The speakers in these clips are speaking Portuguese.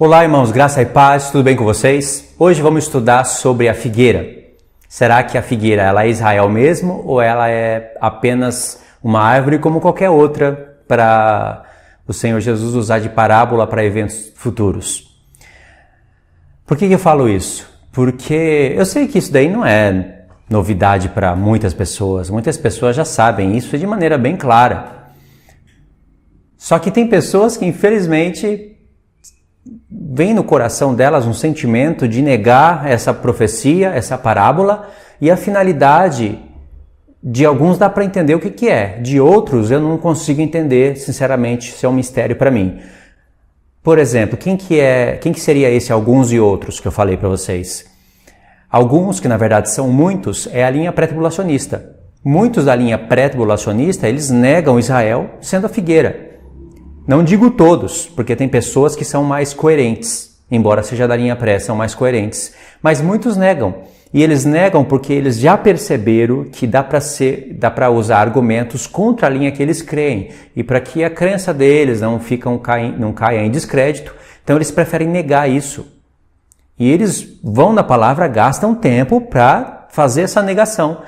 Olá, irmãos, graça e paz, tudo bem com vocês? Hoje vamos estudar sobre a figueira. Será que a figueira ela é Israel mesmo ou ela é apenas uma árvore como qualquer outra para o Senhor Jesus usar de parábola para eventos futuros? Por que eu falo isso? Porque eu sei que isso daí não é novidade para muitas pessoas já sabem isso de maneira bem clara. Só que tem pessoas que infelizmente vem no coração delas um sentimento de negar essa profecia, essa parábola, e a finalidade de alguns dá para entender o que é, de outros eu não consigo entender, sinceramente, isso é um mistério para mim. Por exemplo, quem que seria esse alguns e outros que eu falei para vocês? Alguns, que na verdade são muitos, é a linha pré-tribulacionista. Muitos da linha pré-tribulacionista, eles negam Israel sendo a figueira. Não digo todos, porque tem pessoas que são mais coerentes, embora seja da linha pré, são mais coerentes. Mas muitos negam. E eles negam porque eles já perceberam que dá para usar argumentos contra a linha que eles creem. E para que a crença deles não caia em descrédito, então eles preferem negar isso. E eles vão na palavra, gastam tempo para fazer essa negação.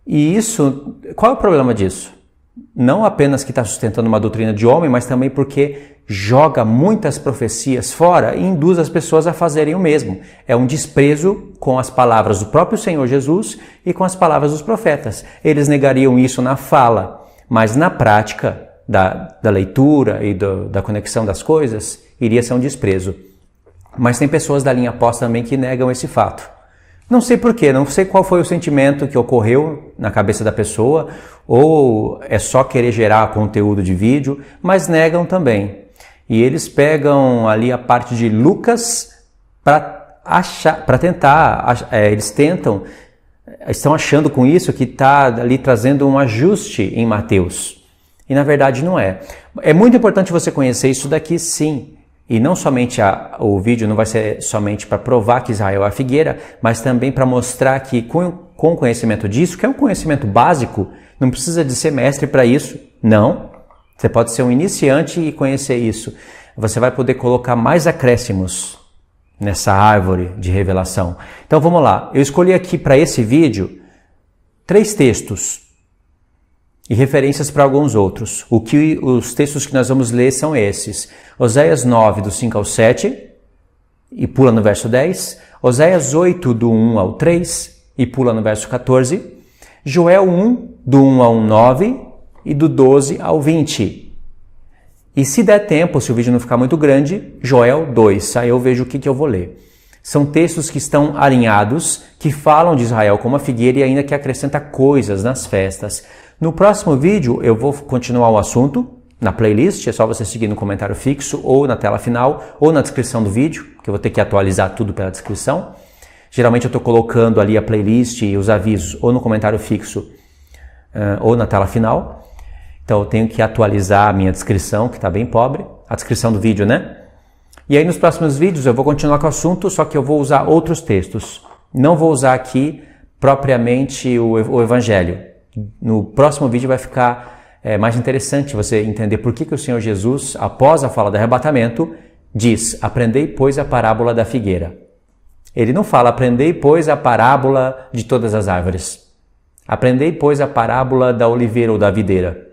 E isso, qual é o problema disso? Não apenas que está sustentando uma doutrina de homem, mas também porque joga muitas profecias fora e induz as pessoas a fazerem o mesmo. É um desprezo com as palavras do próprio Senhor Jesus e com as palavras dos profetas. Eles negariam isso na fala, mas na prática da leitura e da conexão das coisas, iria ser um desprezo. Mas tem pessoas da linha oposta também que negam esse fato. Não sei porquê, não sei qual foi o sentimento que ocorreu na cabeça da pessoa, ou é só querer gerar conteúdo de vídeo, mas negam também. E eles pegam ali a parte de Lucas para tentar, estão achando com isso que está ali trazendo um ajuste em Mateus. E na verdade não é. É muito importante você conhecer isso daqui, sim. E não somente o vídeo não vai ser somente para provar que Israel é a figueira, mas também para mostrar que com o conhecimento disso, que é um conhecimento básico, não precisa de ser mestre para isso, não. Você pode ser um iniciante e conhecer isso. Você vai poder colocar mais acréscimos nessa árvore de revelação. Então vamos lá, eu escolhi aqui para esse vídeo 3 textos e referências para alguns outros. Os textos que nós vamos ler são esses. Oséias 9, do 5 ao 7, e pula no verso 10. Oséias 8, do 1 ao 3, e pula no verso 14. Joel 1, do 1 ao 9, e do 12 ao 20. E se der tempo, se o vídeo não ficar muito grande, Joel 2, aí eu vejo o que eu vou ler. São textos que estão alinhados, que falam de Israel como a figueira e ainda que acrescenta coisas nas festas. No próximo vídeo eu vou continuar o assunto na playlist, é só você seguir no comentário fixo ou na tela final ou na descrição do vídeo, que eu vou ter que atualizar tudo pela descrição. Geralmente eu estou colocando ali a playlist e os avisos ou no comentário fixo ou na tela final. Então eu tenho que atualizar a minha descrição, que está bem pobre, a descrição do vídeo, né? E aí nos próximos vídeos eu vou continuar com o assunto, só que eu vou usar outros textos. Não vou usar aqui propriamente o Evangelho. No próximo vídeo vai ficar mais interessante você entender por que o Senhor Jesus, após a fala do arrebatamento, diz: aprendei, pois, a parábola da figueira. Ele não fala: aprendei, pois, a parábola de todas as árvores. Aprendei, pois, a parábola da oliveira ou da videira.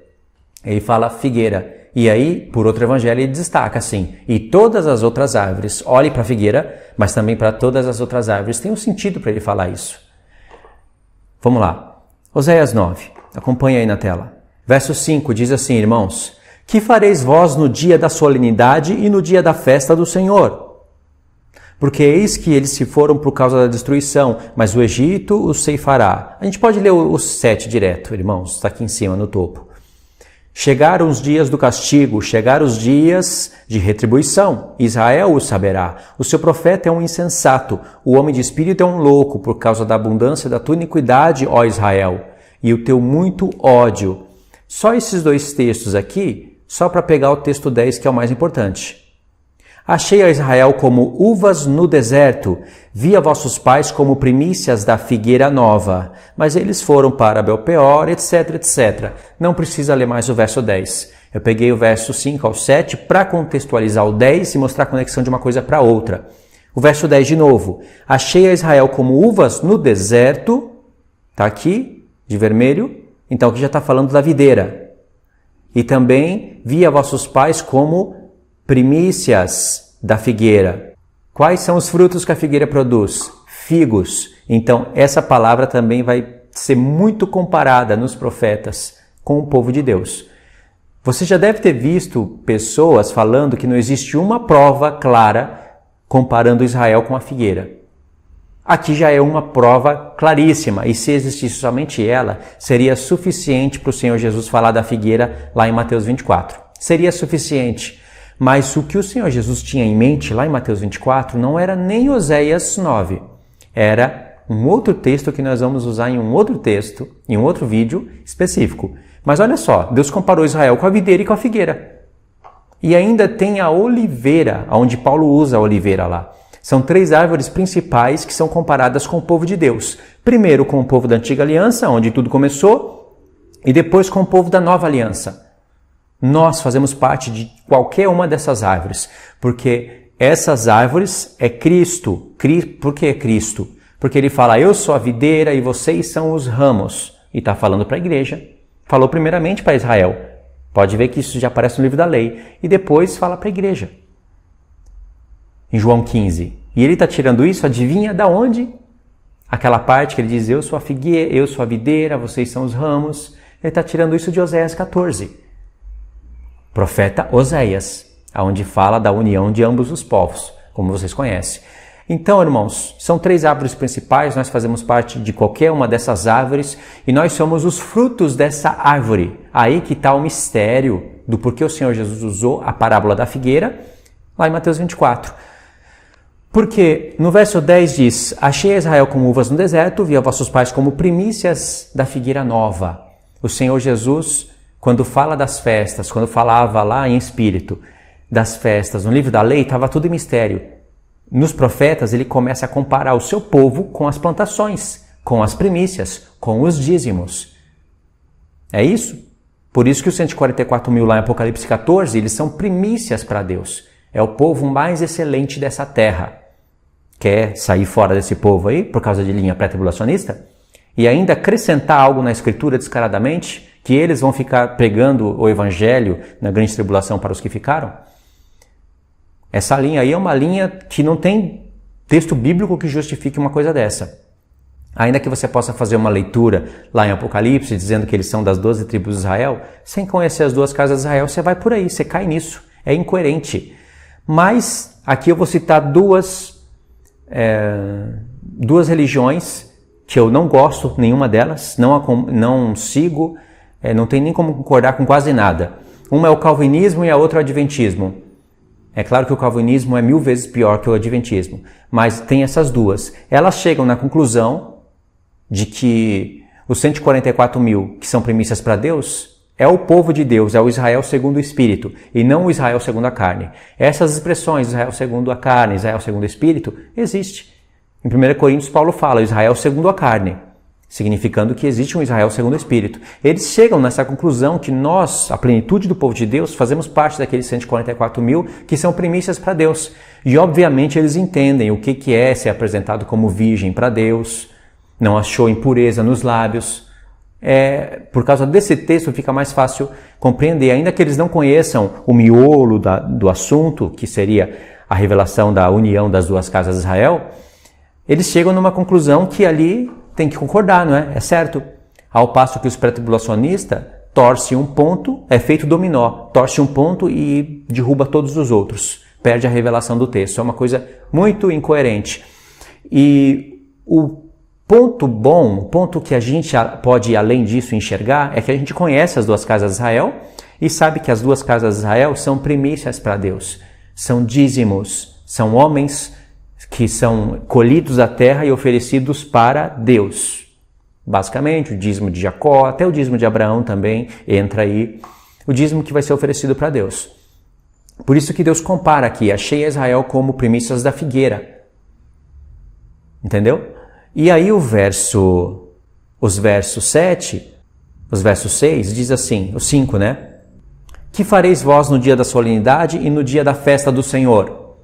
Ele fala figueira. E aí, por outro evangelho, ele destaca assim: e todas as outras árvores. Olhe para a figueira, mas também para todas as outras árvores. Tem um sentido para ele falar isso. Vamos lá. Oséias 9, acompanha aí na tela. Verso 5 diz assim: irmãos, que fareis vós no dia da solenidade e no dia da festa do Senhor? Porque eis que eles se foram por causa da destruição, mas o Egito os ceifará. A gente pode ler o 7 direto, irmãos, está aqui em cima no topo. Chegaram os dias do castigo, chegaram os dias de retribuição. Israel o saberá. O seu profeta é um insensato, o homem de espírito é um louco, por causa da abundância da tua iniquidade, ó Israel, e o teu muito ódio. Só esses 2 textos aqui, só para pegar o texto 10, que é o mais importante. Achei a Israel como uvas no deserto, vi a vossos pais como primícias da figueira nova, mas eles foram para Belpeor, etc, etc. Não precisa ler mais o verso 10. Eu peguei o verso 5 ao 7 para contextualizar o 10 e mostrar a conexão de uma coisa para outra. O verso 10 de novo. Achei a Israel como uvas no deserto. Está aqui, de vermelho. Então aqui já está falando da videira. E também vi a vossos pais como primícias da figueira. Quais são os frutos que a figueira produz? Figos. Então essa palavra também vai ser muito comparada nos profetas com o povo de Deus. Você já deve ter visto pessoas falando que não existe uma prova clara comparando Israel com a figueira. Aqui já é uma prova claríssima, e se existisse somente ela, seria suficiente para o Senhor Jesus falar da figueira lá em Mateus 24. Seria suficiente. Mas o que o Senhor Jesus tinha em mente lá em Mateus 24 não era nem Oséias 9. Era um outro texto que nós vamos usar em um outro texto, em um outro vídeo específico. Mas olha só, Deus comparou Israel com a videira e com a figueira. E ainda tem a oliveira, onde Paulo usa a oliveira lá. São 3 árvores principais que são comparadas com o povo de Deus. Primeiro com o povo da antiga aliança, onde tudo começou, e depois com o povo da nova aliança. Nós fazemos parte de qualquer uma dessas árvores, porque essas árvores é Cristo. Por que é Cristo? Porque ele fala, eu sou a videira e vocês são os ramos. E está falando para a igreja. Falou primeiramente para Israel. Pode ver que isso já aparece no livro da lei. E depois fala para a igreja. Em João 15. E ele está tirando isso, adivinha da onde? Aquela parte que ele diz, eu sou a figueira, eu sou a videira, vocês são os ramos. Ele está tirando isso de Oséias 14. Profeta Oséias, onde fala da união de ambos os povos, como vocês conhecem. Então, irmãos, são 3 árvores principais, nós fazemos parte de qualquer uma dessas árvores e nós somos os frutos dessa árvore. Aí que está o mistério do porquê o Senhor Jesus usou a parábola da figueira, lá em Mateus 24. Porque no verso 10 diz, achei Israel como uvas no deserto, vi a vossos pais como primícias da figueira nova. O Senhor Jesus, quando fala das festas, quando falava lá em espírito das festas, no livro da lei, estava tudo em mistério. Nos profetas, ele começa a comparar o seu povo com as plantações, com as primícias, com os dízimos. É isso? Por isso que os 144 mil lá em Apocalipse 14, eles são primícias para Deus. É o povo mais excelente dessa terra. Quer sair fora desse povo aí, por causa de linha pré-tribulacionista? E ainda acrescentar algo na Escritura descaradamente, que eles vão ficar pregando o Evangelho na grande tribulação para os que ficaram? Essa linha aí é uma linha que não tem texto bíblico que justifique uma coisa dessa. Ainda que você possa fazer uma leitura lá em Apocalipse, dizendo que eles são das 12 tribos de Israel, sem conhecer as 2 casas de Israel, você vai por aí, você cai nisso. É incoerente. Mas aqui eu vou citar duas religiões que eu não gosto, nenhuma delas, não sigo, não tem nem como concordar com quase nada. Uma é o calvinismo e a outra é o adventismo. É claro que o calvinismo é 1000 vezes pior que o adventismo, mas tem essas duas. Elas chegam na conclusão de que os 144 mil que são primícias para Deus é o povo de Deus, é o Israel segundo o Espírito, e não o Israel segundo a carne. Essas expressões, Israel segundo a carne, Israel segundo o Espírito, existe. Em 1 Coríntios, Paulo fala Israel segundo a carne, significando que existe um Israel segundo o Espírito. Eles chegam nessa conclusão que nós, a plenitude do povo de Deus, fazemos parte daqueles 144 mil que são primícias para Deus. E obviamente eles entendem o que é ser apresentado como virgem para Deus, não achou impureza nos lábios. Por causa desse texto fica mais fácil compreender, ainda que eles não conheçam o miolo do assunto, que seria a revelação da união das 2 casas de Israel, eles chegam numa conclusão que ali tem que concordar, não é? É certo. Ao passo que os pré-tribulacionistas torcem um ponto, é feito dominó, torce um ponto e derruba todos os outros. Perde a revelação do texto. É uma coisa muito incoerente. E o ponto bom, o ponto que a gente pode, além disso, enxergar, é que a gente conhece as 2 casas de Israel e sabe que as 2 casas de Israel são primícias para Deus. São dízimos, são homens que são colhidos da terra e oferecidos para Deus. Basicamente, o dízimo de Jacó, até o dízimo de Abraão também entra aí. O dízimo que vai ser oferecido para Deus. Por isso que Deus compara aqui, achei Israel como primícias da figueira. Entendeu? E aí os versos 7, os versos 6, diz assim, os 5, né? Que fareis vós no dia da solenidade e no dia da festa do Senhor?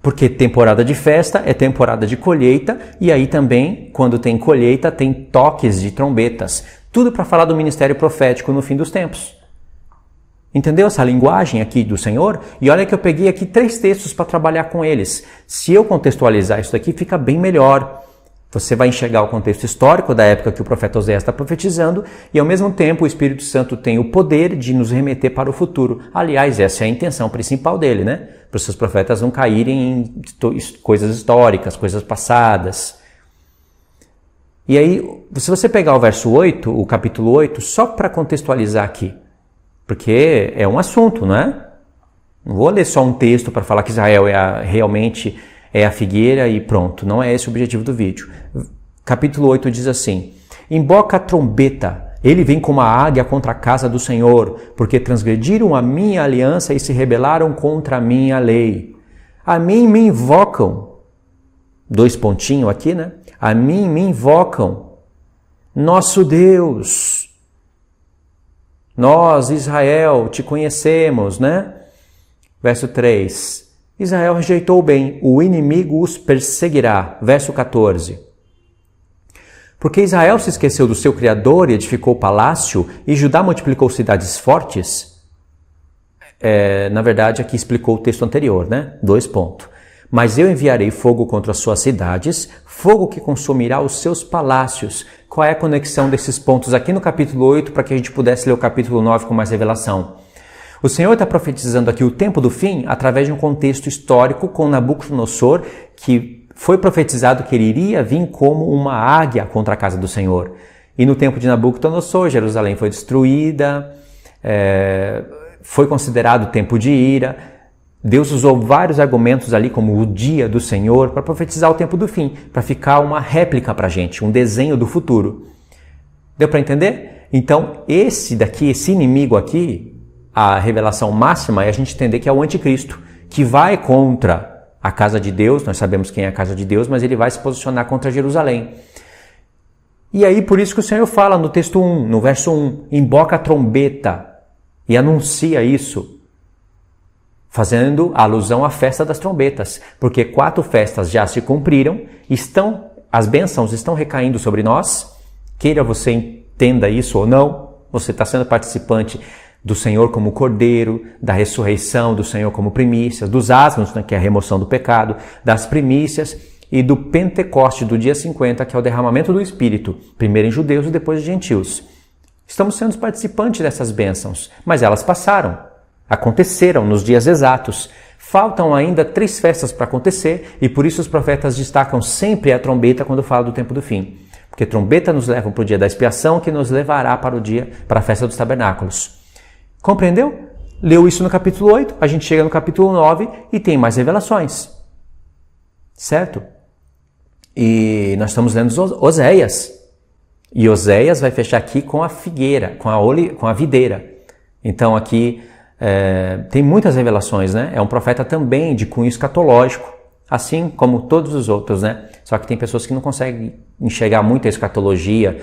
Porque temporada de festa é temporada de colheita, e aí também, quando tem colheita, tem toques de trombetas. Tudo para falar do ministério profético no fim dos tempos. Entendeu essa linguagem aqui do Senhor? E olha que eu peguei aqui 3 textos para trabalhar com eles. Se eu contextualizar isso daqui, fica bem melhor. Você vai enxergar o contexto histórico da época que o profeta Oséias está profetizando, e ao mesmo tempo o Espírito Santo tem o poder de nos remeter para o futuro. Aliás, essa é a intenção principal dele, né? Para os seus profetas não caírem em coisas históricas, coisas passadas. E aí, se você pegar o verso 8, o capítulo 8, só para contextualizar aqui, porque é um assunto, não é? Não vou ler só um texto para falar que Israel realmente é a figueira e pronto. Não é esse o objetivo do vídeo. Capítulo 8 diz assim: Emboca a trombeta, ele vem como a águia contra a casa do Senhor, porque transgrediram a minha aliança e se rebelaram contra a minha lei. A mim me invocam, 2 pontinhos aqui, né? A mim me invocam, nosso Deus. Nós, Israel, te conhecemos, né? Verso 3. Israel rejeitou o bem, o inimigo os perseguirá. Verso 14. Porque Israel se esqueceu do seu Criador e edificou o palácio, e Judá multiplicou cidades fortes. Na verdade, aqui explicou o texto anterior, né? 2 pontos. Mas eu enviarei fogo contra as suas cidades, fogo que consumirá os seus palácios. Qual é a conexão desses pontos aqui no capítulo 8 para que a gente pudesse ler o capítulo 9 com mais revelação? O Senhor está profetizando aqui o tempo do fim através de um contexto histórico com Nabucodonosor, que foi profetizado que ele iria vir como uma águia contra a casa do Senhor. E no tempo de Nabucodonosor, Jerusalém foi destruída, foi considerado tempo de ira. Deus usou vários argumentos ali, como o dia do Senhor, para profetizar o tempo do fim, para ficar uma réplica para a gente, um desenho do futuro. Deu para entender? Então, esse inimigo aqui, a revelação máxima é a gente entender que é o anticristo, que vai contra a casa de Deus. Nós sabemos quem é a casa de Deus, mas ele vai se posicionar contra Jerusalém. E aí, por isso que o Senhor fala no texto 1, no verso 1, emboca a trombeta e anuncia isso, fazendo alusão à festa das trombetas, porque 4 festas já se cumpriram, as bênçãos estão recaindo sobre nós, queira você entenda isso ou não, você está sendo participante do Senhor como cordeiro, da ressurreição do Senhor como primícias, dos asmos, né, que é a remoção do pecado, das primícias, e do Pentecoste do dia 50, que é o derramamento do Espírito, primeiro em judeus e depois em gentios. Estamos sendo participantes dessas bênçãos, mas elas passaram. Aconteceram nos dias exatos. Faltam ainda 3 festas para acontecer, e por isso os profetas destacam sempre a trombeta quando falam do tempo do fim. Porque trombeta nos leva para o dia da expiação, que nos levará para a festa dos tabernáculos. Compreendeu? Leu isso no capítulo 8, a gente chega no capítulo 9 e tem mais revelações. Certo? E nós estamos lendo Oséias. E Oséias vai fechar aqui com a figueira, com a videira. Então aqui tem muitas revelações, né? É um profeta também de cunho escatológico, assim como todos os outros, né? Só que tem pessoas que não conseguem enxergar muito a escatologia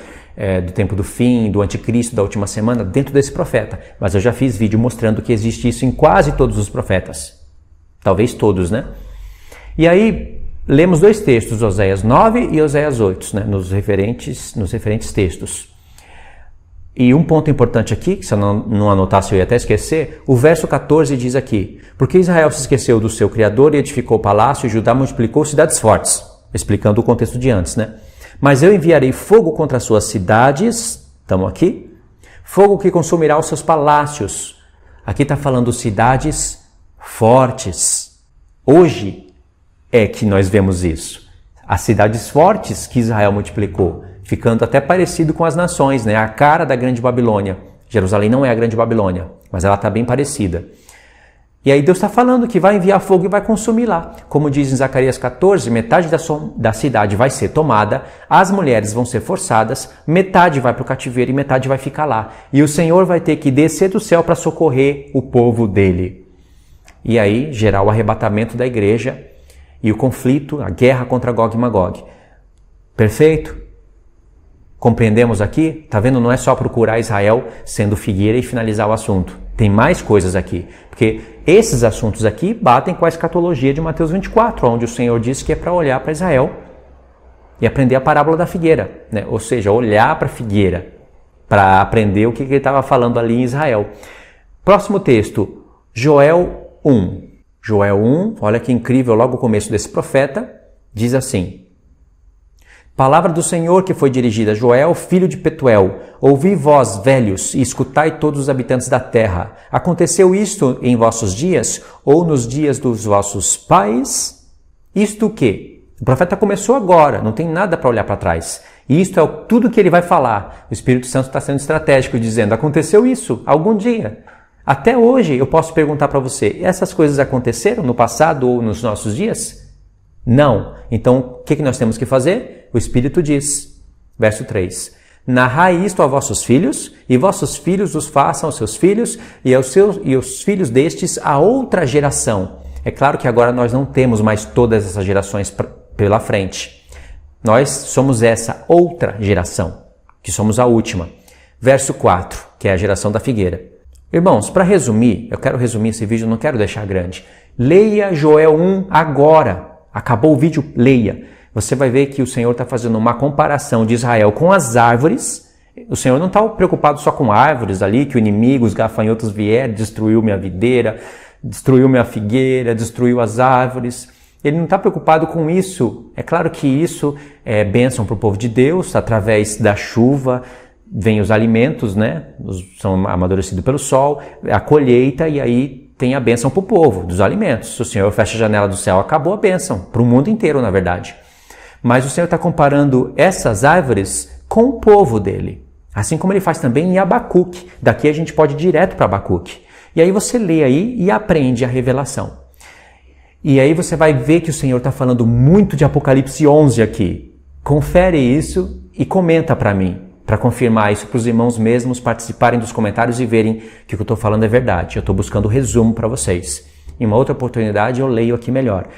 do tempo do fim, do anticristo, da última semana, dentro desse profeta. Mas eu já fiz vídeo mostrando que existe isso em quase todos os profetas. Talvez todos, né? E aí, lemos 2 textos, Oséias 9 e Oséias 8, né? nos referentes textos. E um ponto importante aqui, que se eu não anotasse eu ia até esquecer, o verso 14 diz aqui: Porque Israel se esqueceu do seu Criador e edificou o palácio, e Judá multiplicou cidades fortes. Explicando o contexto de antes, né? Mas eu enviarei fogo contra as suas cidades, estamos aqui, fogo que consumirá os seus palácios. Aqui está falando cidades fortes. Hoje é que nós vemos isso. As cidades fortes que Israel multiplicou, ficando até parecido com as nações, né? A cara da grande Babilônia. Jerusalém não é a grande Babilônia, mas ela está bem parecida. E aí Deus está falando que vai enviar fogo e vai consumir lá. Como diz em Zacarias 14, metade da cidade vai ser tomada, as mulheres vão ser forçadas, metade vai para o cativeiro e metade vai ficar lá. E o Senhor vai ter que descer do céu para socorrer o povo dele. E aí gerar o arrebatamento da igreja e o conflito, a guerra contra Gog e Magog. Perfeito? Compreendemos aqui? Tá vendo? Não é só procurar Israel sendo figueira e finalizar o assunto. Tem mais coisas aqui, porque esses assuntos aqui batem com a escatologia de Mateus 24, onde o Senhor disse que é para olhar para Israel e aprender a parábola da figueira, né? Ou seja, olhar para a figueira, para aprender o que ele estava falando ali em Israel. Próximo texto, Joel 1. Joel 1, olha que incrível, logo o começo desse profeta, diz assim: Palavra do Senhor que foi dirigida a Joel, filho de Petuel. Ouvi vós, velhos, e escutai todos os habitantes da terra. Aconteceu isto em vossos dias, ou nos dias dos vossos pais? Isto o quê? O profeta começou agora, não tem nada para olhar para trás. E isto é tudo que ele vai falar. O Espírito Santo está sendo estratégico, dizendo, aconteceu isso algum dia. Até hoje eu posso perguntar para você, essas coisas aconteceram no passado ou nos nossos dias? Não. Então, o que nós temos que fazer? O Espírito diz, verso 3, narrai isto a vossos filhos, e vossos filhos os façam aos seus filhos, e os filhos destes a outra geração. É claro que agora nós não temos mais todas essas gerações pela frente. Nós somos essa outra geração, que somos a última. Verso 4, que é a geração da figueira. Irmãos, para resumir, eu quero resumir esse vídeo, não quero deixar grande. Leia Joel 1 agora. Acabou o vídeo, leia. Você vai ver que o Senhor está fazendo uma comparação de Israel com as árvores. O Senhor não está preocupado só com árvores ali, que o inimigo, os gafanhotos vieram, destruiu minha videira, destruiu minha figueira, destruiu as árvores. Ele não está preocupado com isso. É claro que isso é bênção para o povo de Deus, através da chuva, vem os alimentos, né? São amadurecidos pelo sol, a colheita, e aí tem a bênção para o povo, dos alimentos. Se o Senhor fecha a janela do céu, acabou a bênção, para o mundo inteiro, na verdade. Mas o Senhor está comparando essas árvores com o povo dele. Assim como ele faz também em Abacuque. Daqui a gente pode ir direto para Abacuque. E aí você lê aí e aprende a revelação. E aí você vai ver que o Senhor está falando muito de Apocalipse 11 aqui. Confere isso e comenta para mim, para confirmar isso para os irmãos mesmos participarem dos comentários e verem que o que eu estou falando é verdade. Eu estou buscando o resumo para vocês. Em uma outra oportunidade eu leio aqui melhor.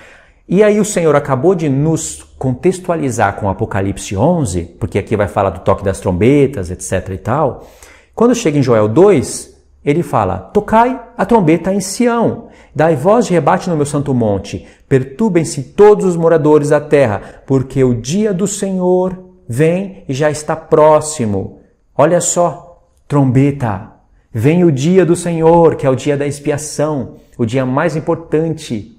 E aí o Senhor acabou de nos contextualizar com Apocalipse 11, porque aqui vai falar do toque das trombetas, etc e tal. Quando chega em Joel 2, ele fala, tocai a trombeta em Sião, dai voz de rebate no meu santo monte, perturbem-se todos os moradores da terra, porque o dia do Senhor vem e já está próximo. Olha só, trombeta, vem o dia do Senhor, que é o dia da expiação, o dia mais importante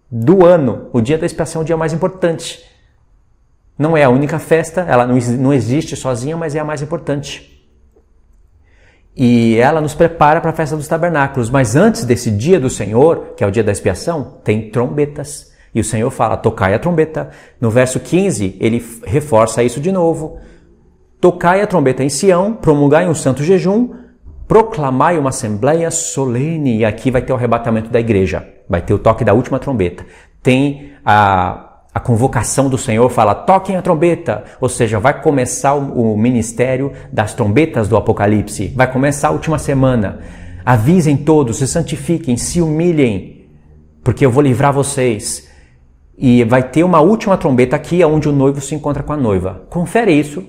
do ano. O dia da expiação é o dia mais importante. Não é a única festa, ela não existe sozinha, mas é a mais importante. E ela nos prepara para a festa dos tabernáculos. Mas antes desse dia do Senhor, que é o dia da expiação, tem trombetas. E o Senhor fala, tocai a trombeta. No verso 15, ele reforça isso de novo. Tocai a trombeta em Sião, promulgai um santo jejum, proclamai uma assembleia solene. E aqui vai ter o arrebatamento da igreja. Vai ter o toque da última trombeta. Tem a convocação do Senhor, fala, toquem a trombeta. Ou seja, vai começar o ministério das trombetas do Apocalipse. Vai começar a última semana. Avisem todos, se santifiquem, se humilhem, porque eu vou livrar vocês. E vai ter uma última trombeta aqui, onde o noivo se encontra com a noiva. Confere isso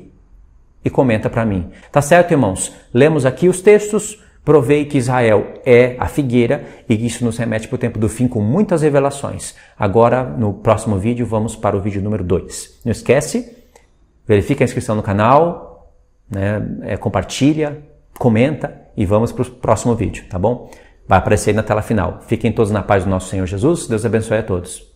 e comenta para mim. Tá certo, irmãos? Lemos aqui os textos, provei que Israel é a figueira e isso nos remete para o tempo do fim com muitas revelações. Agora, no próximo vídeo, vamos para o vídeo número 2. Não esquece, verifica a inscrição no canal, né? Compartilha, comenta e vamos para o próximo vídeo, tá bom? Vai aparecer aí na tela final. Fiquem todos na paz do nosso Senhor Jesus. Deus abençoe a todos.